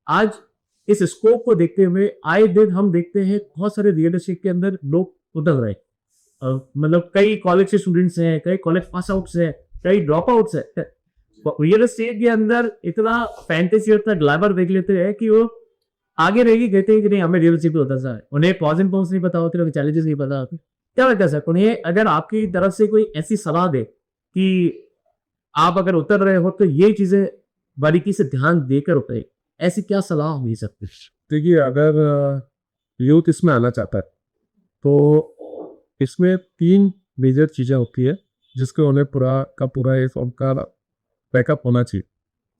आज इस स्कोप को देखते हुए आए दिन हम देखते हैं बहुत सारे रियल एस्टेट के अंदर लोग उतर रहे हैं। मतलब कई कॉलेज के स्टूडेंट्स हैं, कई कॉलेज पास आउट्स हैं, कई ड्रॉप आउट्स हैं। रियल एस्टेट के अंदर इतना फैंटेसी और इतना ग्लैमर देख लेते हैं कि वो आगे रहेगी, कहते हैं कि नहीं हमें रियल एस्टेट पे होता सा है। उन्हें पॉज एंड कॉन्स नहीं पता होते, उन्हें चैलेंजेस नहीं पता होते। क्या लगता है सर, उन्हें अगर आपकी तरफ से कोई ऐसी सलाह दे कि आप अगर उतर रहे हो तो ये चीजें बारीकी से ध्यान देकर उतरे, ऐसी क्या सलाह हो सकती है? देखिए, अगर यूथ इसमें आना चाहता है तो इसमें 3 मेजर चीज़ें होती है जिसके उन्हें पूरा का पूरा एक उनका बैकअप होना चाहिए।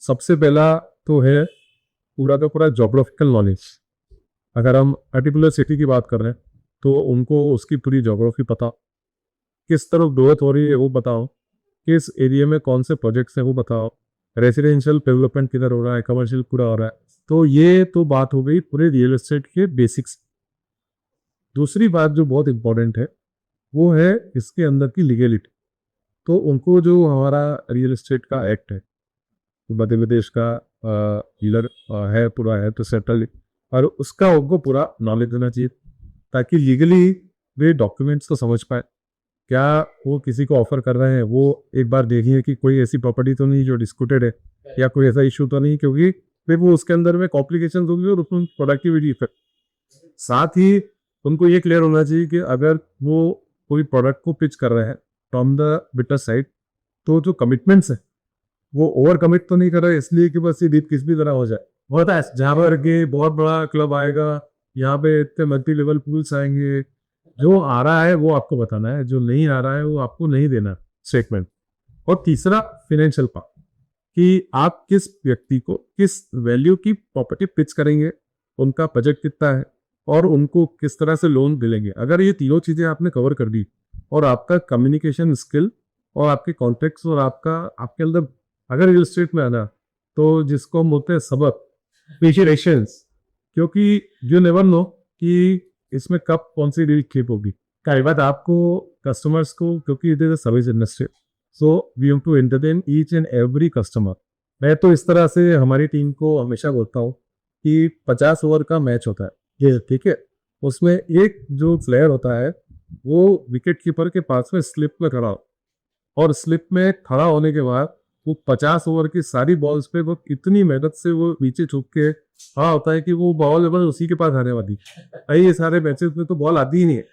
सबसे पहला तो है पूरा का पूरा जोग्राफिकल नॉलेज। अगर हम पर्टिकुलर सिटी की बात कर रहे हैं तो उनको उसकी पूरी जोग्राफी पता, किस तरफ ग्रोथ हो रही है वो बताओ, किस एरिया में कौन से प्रोजेक्ट्स हैं वो बताओ, रेजिडेंशियल डेवलपमेंट किधर हो रहा है, कमर्शियल पूरा हो रहा है। तो ये तो बात हो गई पूरे रियल एस्टेट के बेसिक्स। दूसरी बात जो बहुत इंपॉर्टेंट है वो है इसके अंदर की लीगलिटी। तो उनको जो हमारा रियल एस्टेट का एक्ट है, तो मध्य प्रदेश का लीडर है पूरा है तो सेंट्रल, और उसका उनको पूरा नॉलेज देना चाहिए ताकि लीगली वे डॉक्यूमेंट्स को समझ पाए। क्या वो किसी को ऑफर कर रहे हैं वो एक बार देखिए कि कोई ऐसी प्रॉपर्टी तो नहीं जो डिस्प्यूटेड है, या कोई ऐसा इशू तो नहीं, क्योंकि फिर वो उसके अंदर में कॉम्प्लिकेशन होंगे और उसमें प्रोडक्टिविटी इफेक्ट। साथ ही उनको ये क्लियर होना चाहिए कि अगर वो कोई प्रोडक्ट को पिच कर रहे हैं फ्रॉम द बिटर साइड, तो जो कमिटमेंट्स है वो ओवर कमिट तो नहीं कर रहे इसलिए कि बस ये डीप किस भी तरह हो जाए। होता है जहाँ पर के बहुत बड़ा क्लब आएगा, यहाँ पे इतने मल्टी लेवल पूल्स आएंगे, जो आ रहा है वो आपको बताना है, जो नहीं आ रहा है वो आपको नहीं देना स्टेटमेंट। और तीसरा फिनेंशियल पार्ट, कि आप किस व्यक्ति को किस वैल्यू की प्रॉपर्टी पिच करेंगे, उनका बजट कितना है और उनको किस तरह से लोन मिलेंगे। अगर ये तीनों चीजें आपने कवर कर दी और आपका कम्युनिकेशन स्किल और आपके कॉन्टेक्ट्स और आपके अंदर अगर रियल एस्टेट में आना, तो जिसको हम बोलते हैं सबक, पेशेंस, क्योंकि यू नेवर नो कि इसमें कब कौन सी डील क्लिप होगी। कई बात आपको कस्टमर्स को, क्योंकि it is a service industry, so we have to entertain each and every customer. मैं तो इस तरह से हमारी टीम को हमेशा बोलता हूँ कि 50 ओवर का मैच होता है ये, ठीक है, उसमें एक जो प्लेयर होता है वो विकेट कीपर के पास में स्लिप में खड़ा हो, और स्लिप में खड़ा होने के बाद वो 50 ओवर की सारी बॉल्स पे वो इतनी मेहनत से वो नीचे छुप के खड़ा होता है कि वो बॉल उसी के पास आने वाली। ये सारे मैचेस में तो बॉल आती ही नहीं है,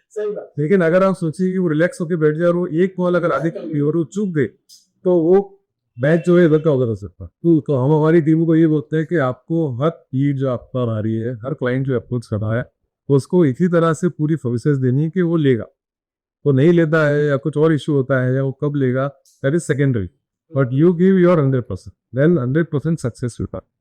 लेकिन अगर आप सोचिए कि वो रिलैक्स होकर बैठ जाए और वो एक बॉल अगर आधी और वो चूक गए तो वो मैच जो है इधर का उधर हो सकता। तो हम हमारी टीम को ये बोलते हैं कि आपको हर लीड जो आप पर आ रही है, हर क्लाइंट जो अप्रोच कर रहा है, तो उसको एक ही तरह से पूरी सर्विसेज देनी है कि वो लेगा। वो नहीं लेता है या कुछ और इशू होता है या वो कब लेगा, that is secondary, but you give your 100%, then 100% success होता है।